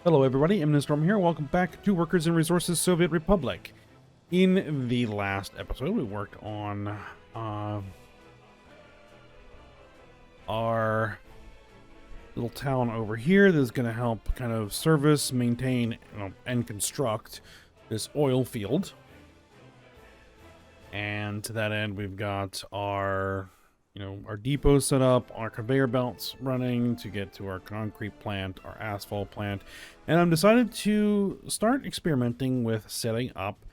Hello everybody, Storm here. Welcome back to Workers and Resources Soviet Republic. In the last episode, we worked on our little town over here that's going to help kind of service, maintain, and construct this oil field. And to that end, we've got our our depot set up, our conveyor belts running to get to our concrete plant, our asphalt plant, and I've decided to start experimenting with setting up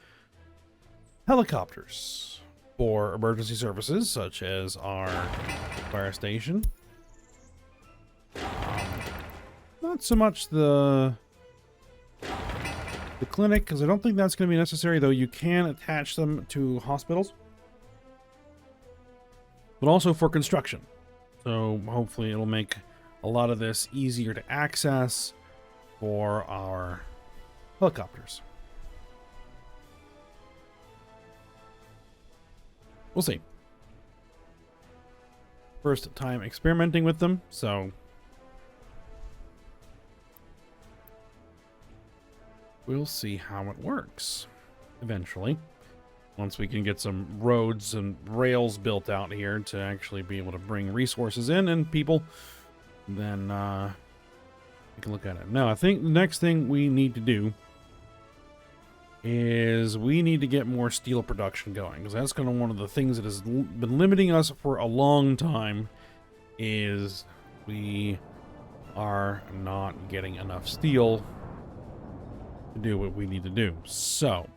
helicopters for emergency services, such as our fire station. Not so much the clinic, because I don't think that's going to be necessary, though you can attach them to hospitals. But also for construction. So hopefully it'll make a lot of this easier to access for our helicopters. We'll see. First time experimenting with them, so we'll see how it works eventually. Once we can get some roads and rails built out here to actually be able to bring resources in and people, then we can look at it. Now, I think the next thing we need to do is we need to get more steel production going, because that's kind of one of the things that has been limiting us for a long time, is we are not getting enough steel to do what we need to do. So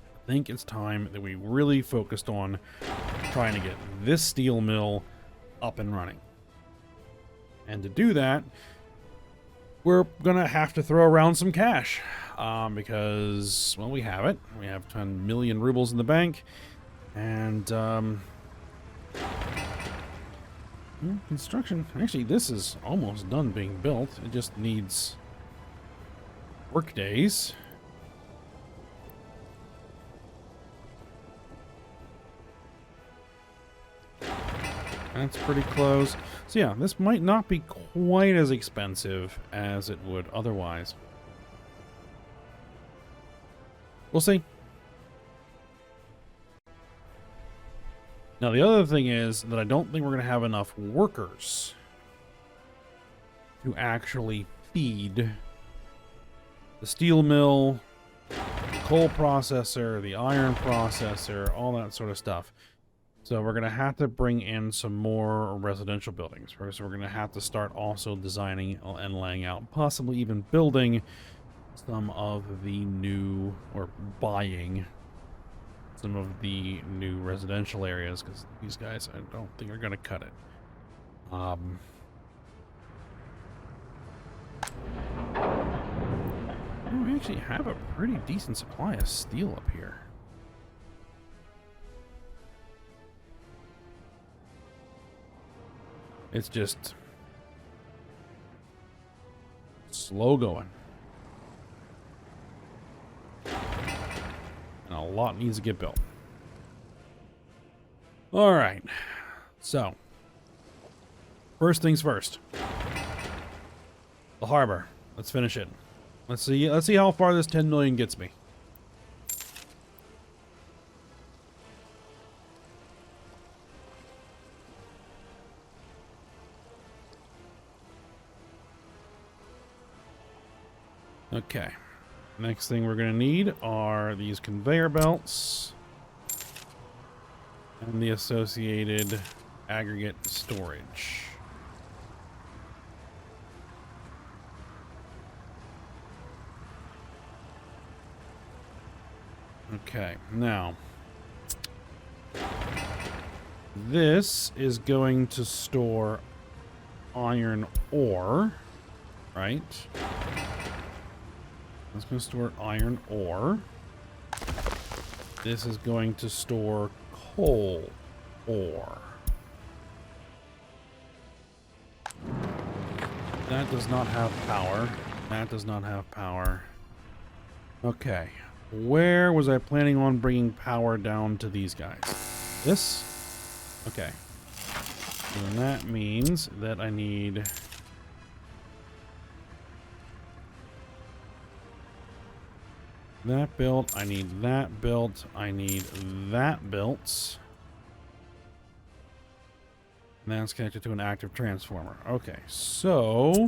I think it's time that we really focused on trying to get this steel mill up and running. And to do that, we're gonna have to throw around some cash, because, well, we have it. We have 10 million rubles in the bank, and construction. Actually, this is almost done being built. It just needs work days. That's pretty close. So yeah, this might not be quite as expensive as it would otherwise. We'll see. Now, the other thing is that I don't think we're going to have enough workers to actually feed the steel mill, the coal processor, the iron processor, all that sort of stuff. So we're going to have to bring in some more residential buildings. So we're going to have to start also designing and laying out, possibly even building some of the new, or buying some of the new residential areas, because these guys, I don't think are going to cut it. We actually have a pretty decent supply of steel up here. It's just slow going. And a lot needs to get built. All right. So, first things first. The harbor. Let's finish it. Let's see how far this 10 million gets me. Okay, next thing we're going to need are these conveyor belts and the associated aggregate storage. Okay, now this is going to store iron ore, right? It's going to store iron ore. This is going to store coal ore. That does not have power. That does not have power. Okay. Where was I planning on bringing power down to these guys? This? Okay. And that means that I need That built. I need that built. I need that built. And that's connected to an active transformer. Okay, so...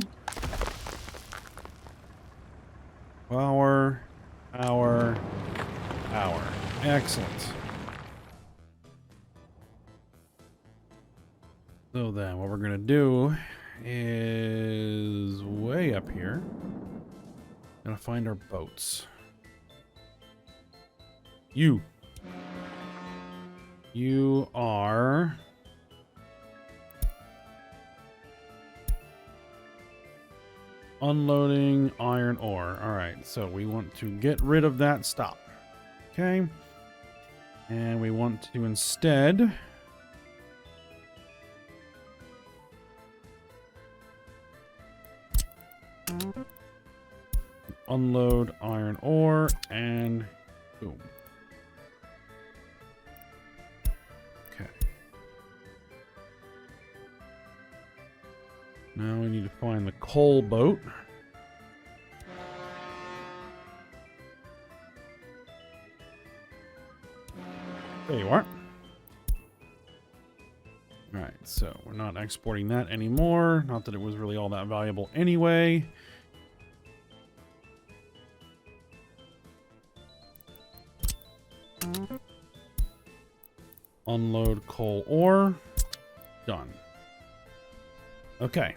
Power. Excellent. So then, what we're going to do is way up here. Gonna find our boats. You are unloading iron ore. All right, so we want to get rid of that stop. Okay. And we want to instead unload iron ore and boom. Okay. Now we need to find the coal boat. There you are. Alright, so we're not exporting that anymore. Not that it was really all that valuable anyway. Unload coal ore. Done. Okay.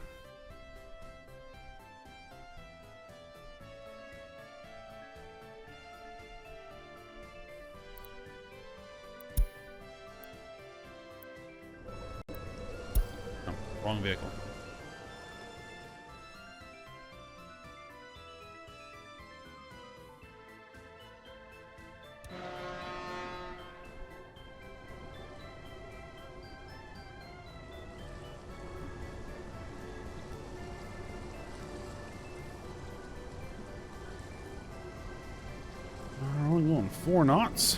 Oh, wrong vehicle. We're only going 4 knots.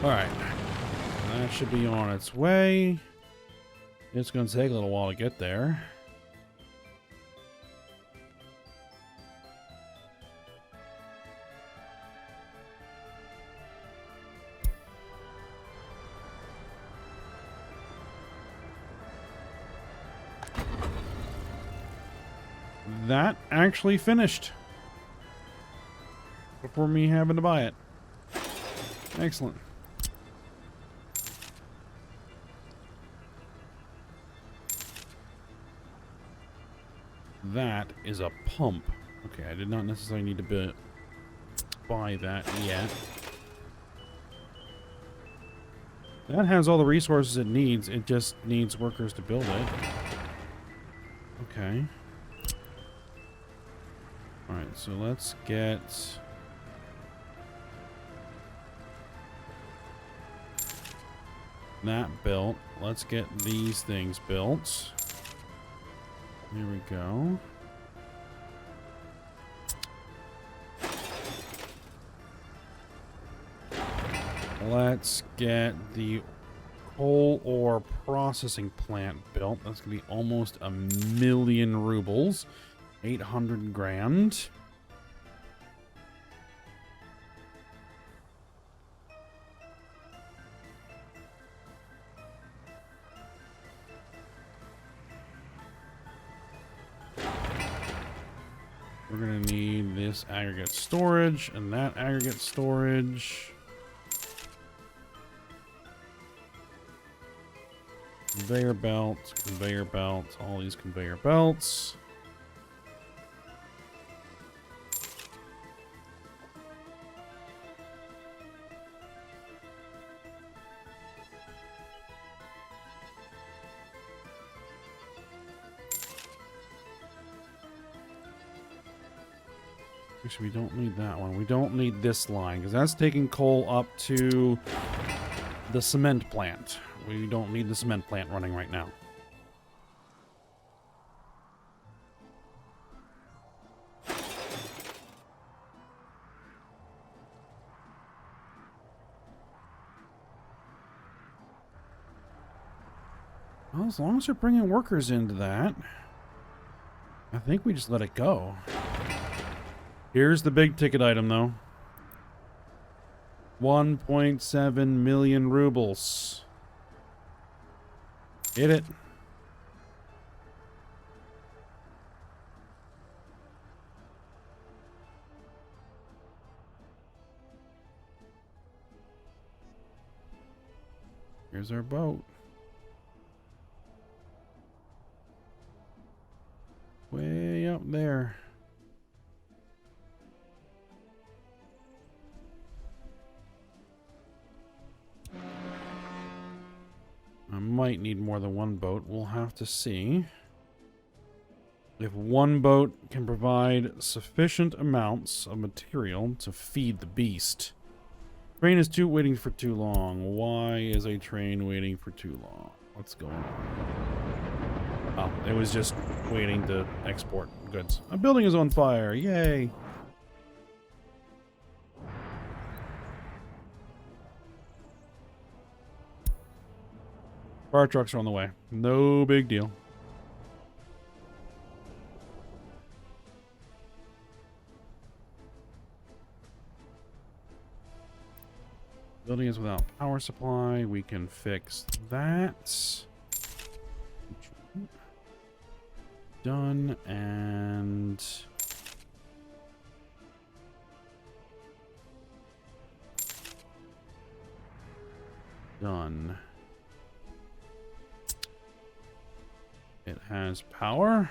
All right, that should be on its way. It's going to take a little while to get there. That actually finished before me having to buy it. Excellent. That is a pump. Okay, I did not necessarily need to buy that yet. That has all the resources it needs. It just needs workers to build it. Okay. Alright, so let's get... that built. Let's get these things built. Here we go. Let's get the coal ore processing plant built. That's going to be almost 1,000,000 rubles. 800 grand. We're going to need this aggregate storage and that aggregate storage. Conveyor belts, all these conveyor belts. Actually, we don't need that one. We don't need this line, because that's taking coal up to the cement plant. We don't need the cement plant running right now. Well, as long as you're bringing workers into that, I think we just let it go. Here's the big ticket item, though. 1.7 million rubles. Hit it. Here's our boat. Way up there. I might need more than one boat. We'll have to see if one boat can provide sufficient amounts of material to feed the beast. Train is waiting for too long. Why is a train waiting for too long? What's going on? Oh, it was just waiting to export goods. A building is on fire. Yay. Fire trucks are on the way. No big deal. Building is without power supply. We can fix that. Done. And done. It has power.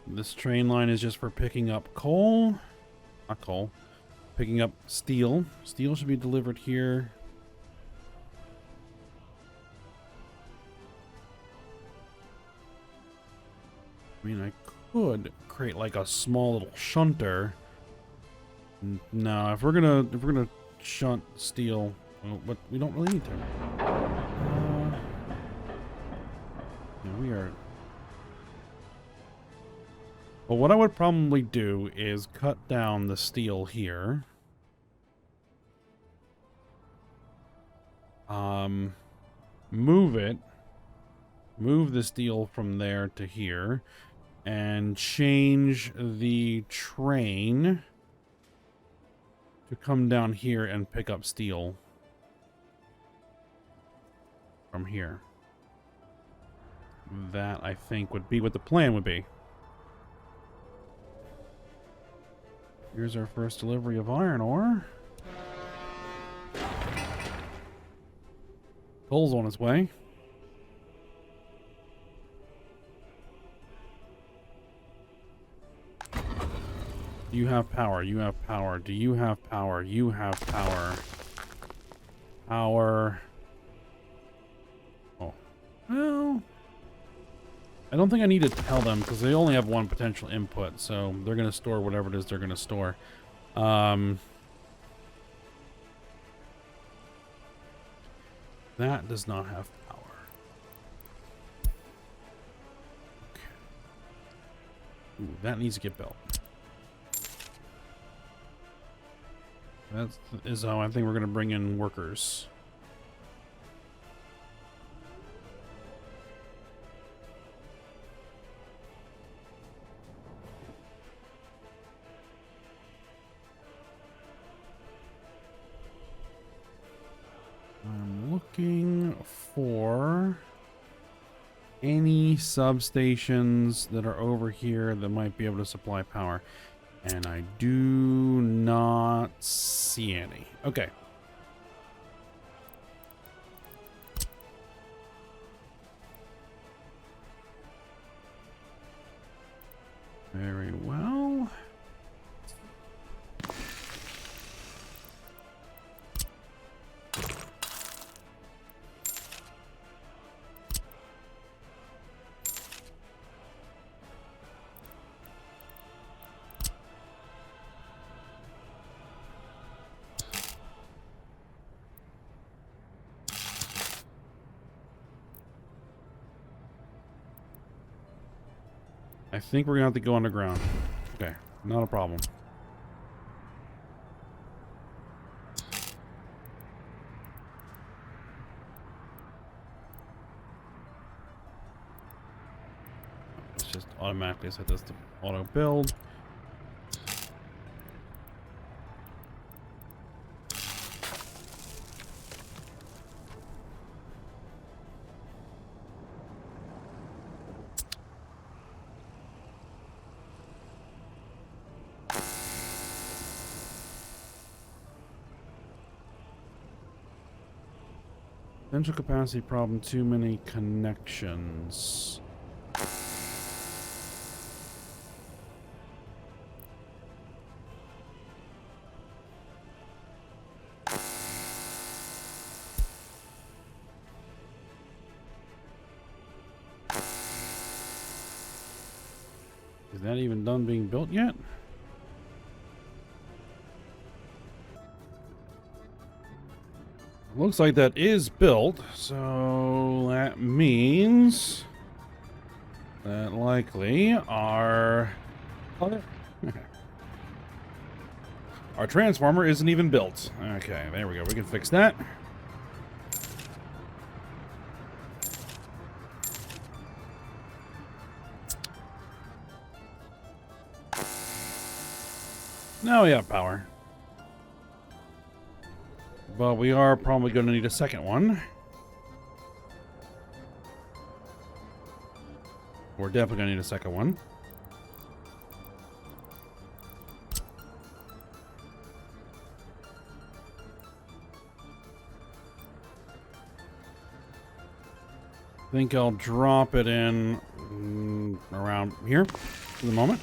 This train line is just for picking up coal. Not coal. Picking up steel. Steel should be delivered here. I mean, I could create like a small little shunter. No, if we're gonna shunt steel, well, but we don't really need to. Yeah, we are. Well, what I would probably do is cut down the steel here. Move it. Move the steel from there to here. And change the train to come down here and pick up steel from here. That, I think, would be what the plan would be. Here's our first delivery of iron ore. Coal's on its way. You have power. You have power. Do you have power? You have power. Power. Oh. Well, I don't think I need to tell them because they only have one potential input, so they're going to store whatever it is they're going to store. That does not have power. Okay. Ooh, that needs to get built. That is how I think we're going to bring in workers. I'm looking for any substations that are over here that might be able to supply power. And I do not see any. Okay. Very well. I think we're gonna have to go underground. Okay, not a problem. automatically set this to auto build. Potential capacity problem, too many connections. Is that even done being built yet? Looks like that is built, so that means that likely our transformer isn't even built. Okay, there we go. We can fix that. Now we have power. But we are probably going to need a second one. We're definitely going to need a second one. I think I'll drop it in around here for the moment.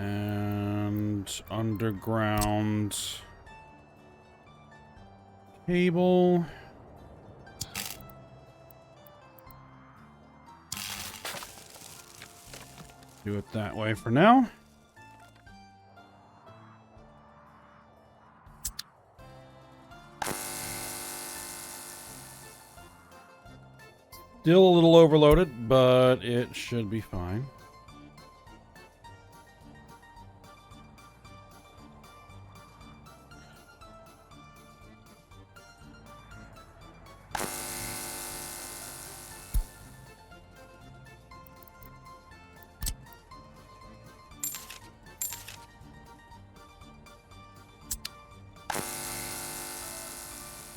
And underground cable. Do it that way for now. Still a little overloaded, but it should be fine.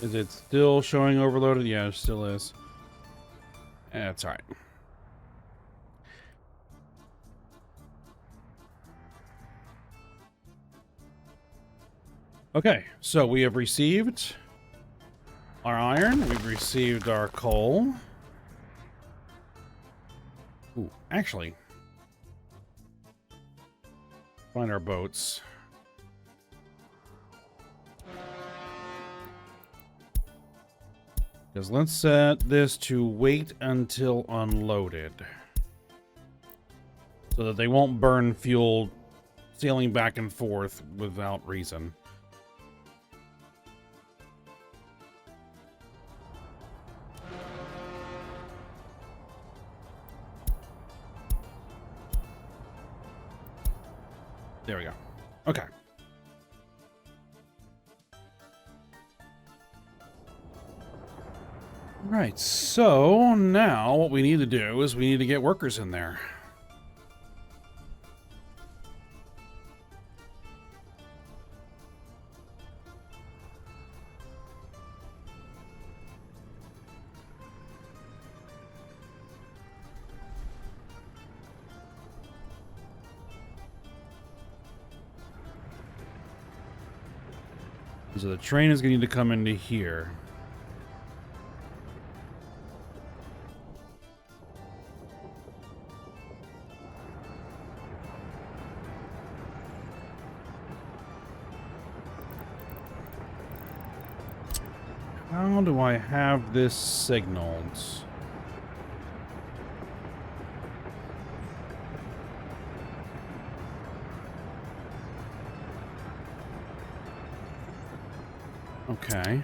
Is it still showing overloaded? Yeah, it still is. That's all right. Okay, so we have received our iron. We've received our coal. Ooh, actually, find our boats. Because let's set this to wait until unloaded. So that they won't burn fuel sailing back and forth without reason. There we go. Okay. Right, so now what we need to do is we need to get workers in there. So the train is going to need to come into here. How do I have this signaled? Okay.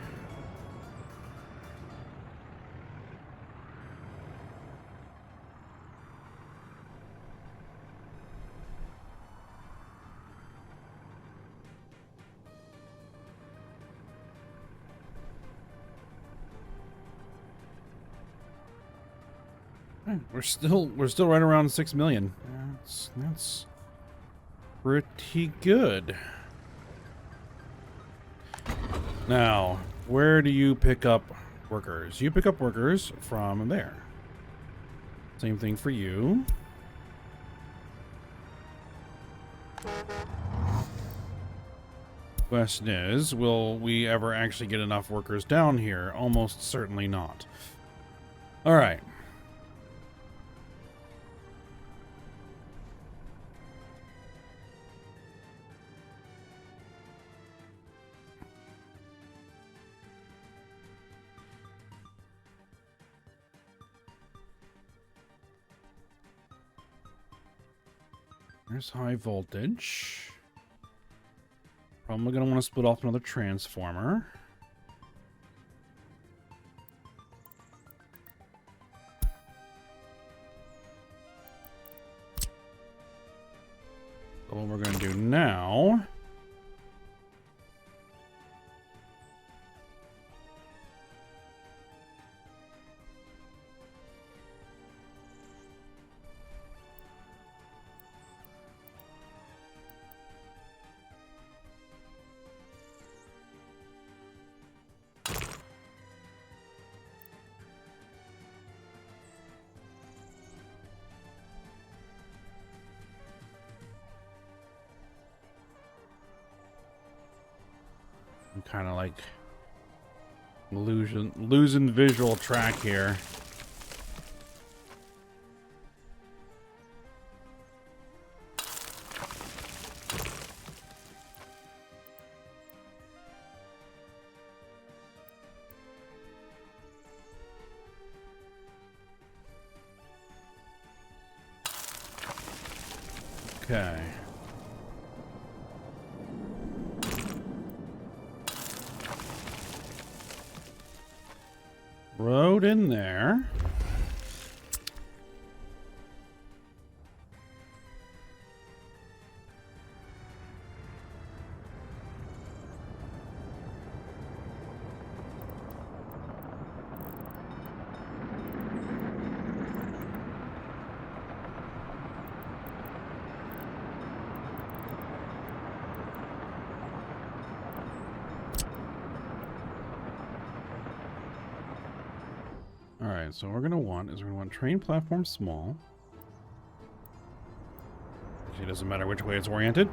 We're still right around 6 million. That's pretty good. Now, where do you pick up workers? You pick up workers from there. Same thing for you. Question is, will we ever actually get enough workers down here? Almost certainly not. All right. There's high voltage. Probably going to want to split off another transformer. So what we're going to do now... I'm kind of like losing visual track here. Okay. Road in there. Alright, so what we're gonna want is we're gonna want train platform small. Actually, it doesn't matter which way it's oriented.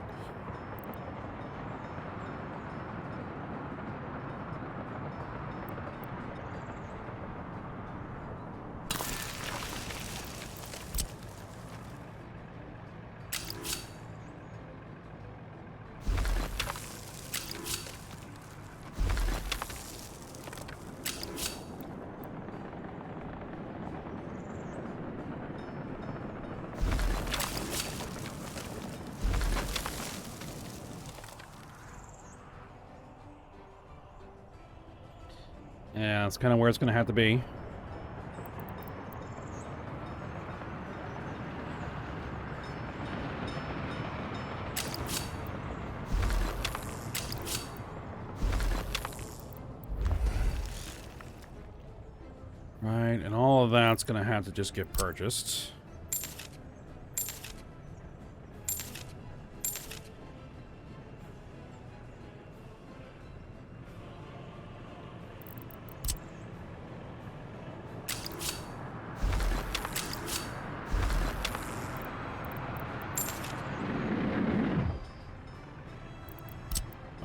Yeah, that's kind of where it's going to have to be. Right, and all of that's going to have to just get purchased.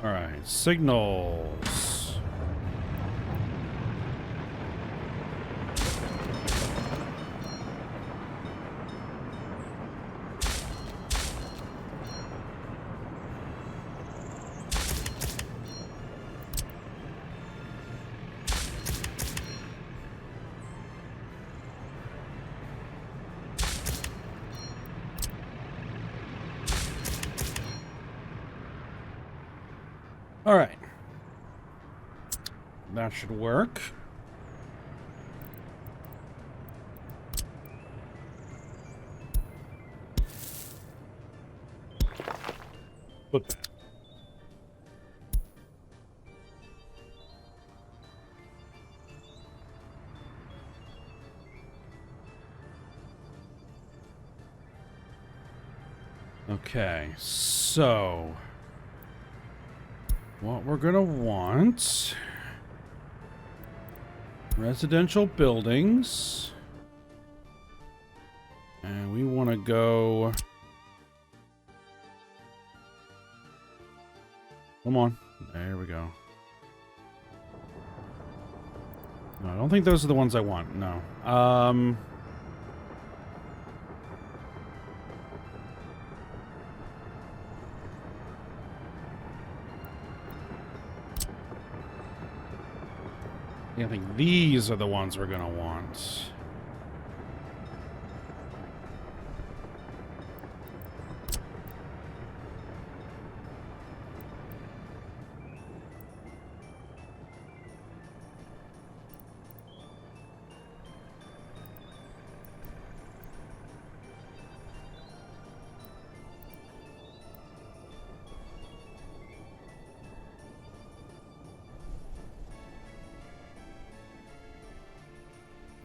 Alright, signals. All right. That should work. Put that. Okay, so what we're gonna want, residential buildings, and we want to go, come on, there we go. No, I don't think those are the ones I want, no. I think these are the ones we're gonna want.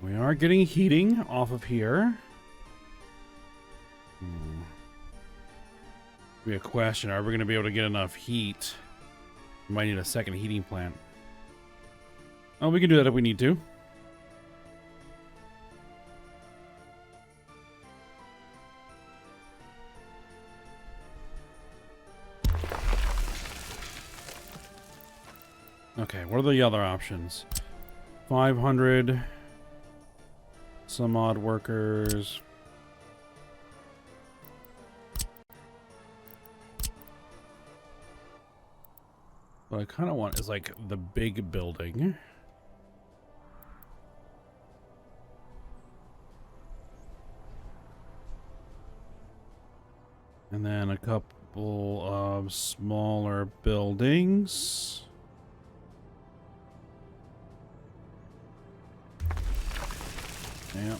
We are getting heating off of here. Be a question, are we going to be able to get enough heat? We might need a second heating plant. Oh, we can do that if we need to. Okay, what are the other options? 500... some odd workers. What I kind of want is like the big building. And then a couple of smaller buildings. Yep.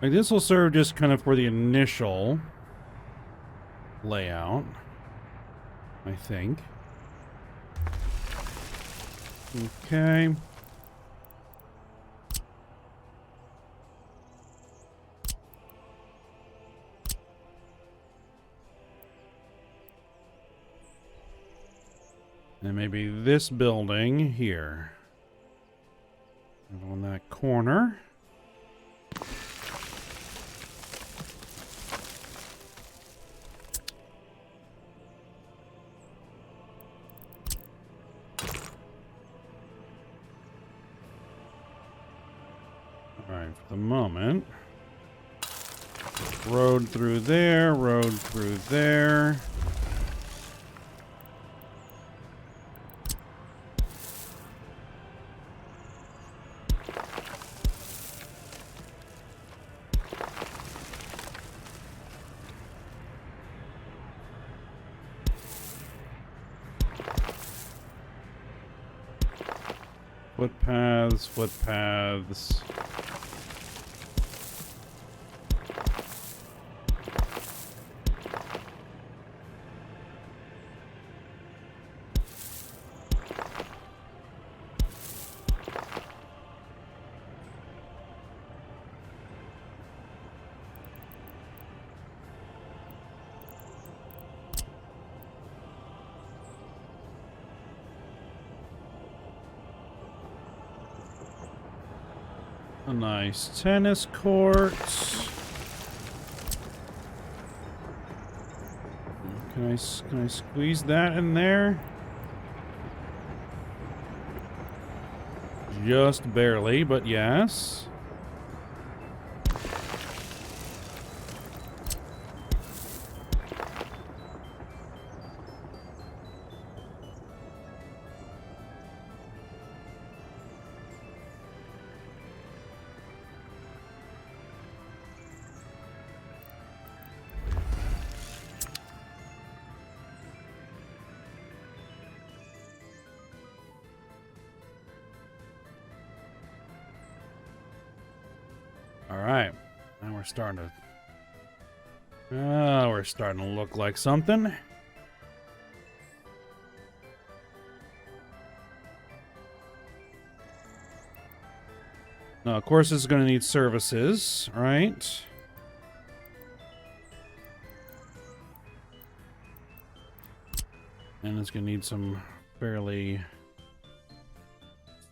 Like this will serve just kind of for the initial layout, I think. Okay. And maybe this building here. On that corner. Alright, for the moment. Road through there, road through there. Footpaths, footpaths. A nice tennis court. Can I squeeze that in there? Just barely, but yes. Alright, now we're starting to look like something. Now, of course, this is going to need services, right? And it's going to need some fairly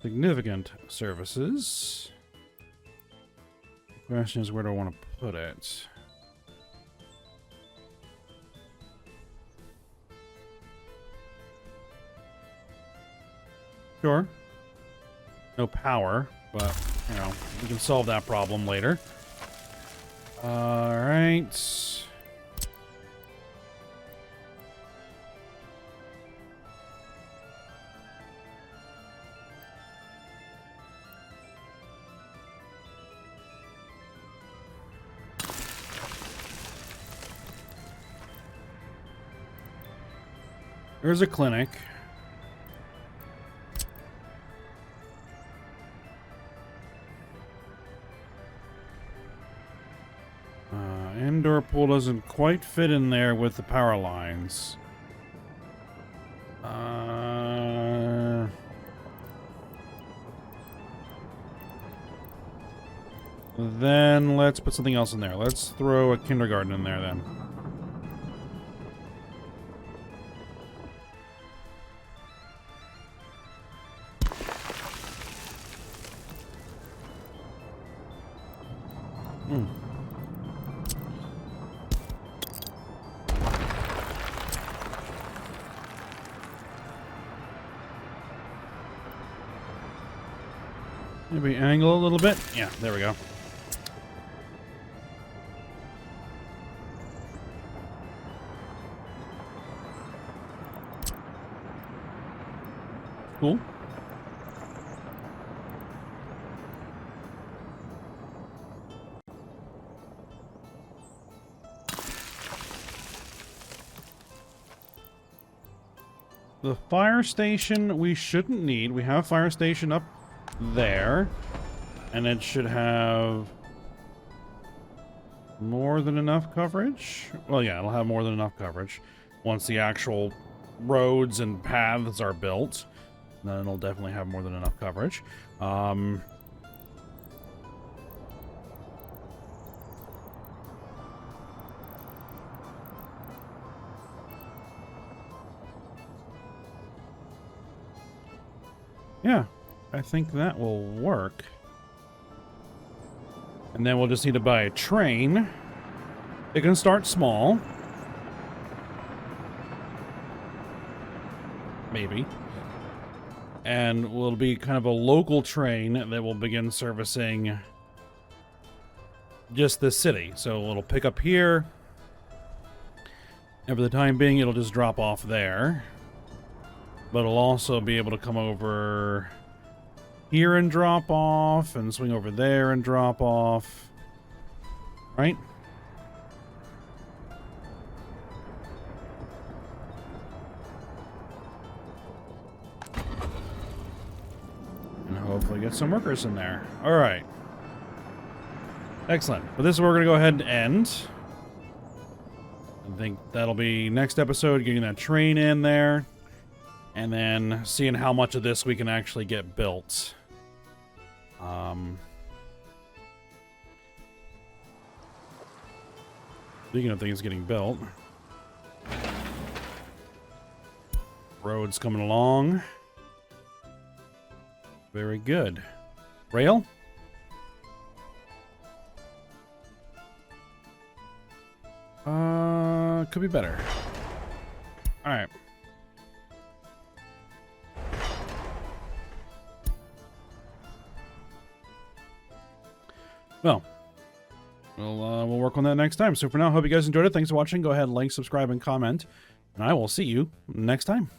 significant services. The question is, where do I want to put it? Sure. No power, but, you know, we can solve that problem later. Alright. There's a clinic. Indoor pool doesn't quite fit in there with the power lines. Then let's put something else in there. Let's throw a kindergarten in there then. Maybe angle a little bit. Yeah, there we go. Cool. The fire station we shouldn't need. We have a fire station up there, and it should have more than enough coverage. Well, yeah, it'll have more than enough coverage once the actual roads and paths are built. Then it'll definitely have more than enough coverage. Yeah, I think that will work. And then we'll just need to buy a train. It can start small. Maybe. And will be kind of a local train that will begin servicing just the city. So it'll pick up here. And for the time being, it'll just drop off there. But it'll also be able to come over here and drop off, and swing over there and drop off. Right? And hopefully get some workers in there. Alright. Excellent. But this is where we're going to go ahead and end. I think that'll be next episode, getting that train in there. And then seeing how much of this we can actually get built. Speaking of things getting built. Roads coming along. Very good. Rail? Could be better. Alright. Well, we'll work on that next time. So for now, hope you guys enjoyed it. Thanks for watching. Go ahead, like, subscribe, and comment. And I will see you next time.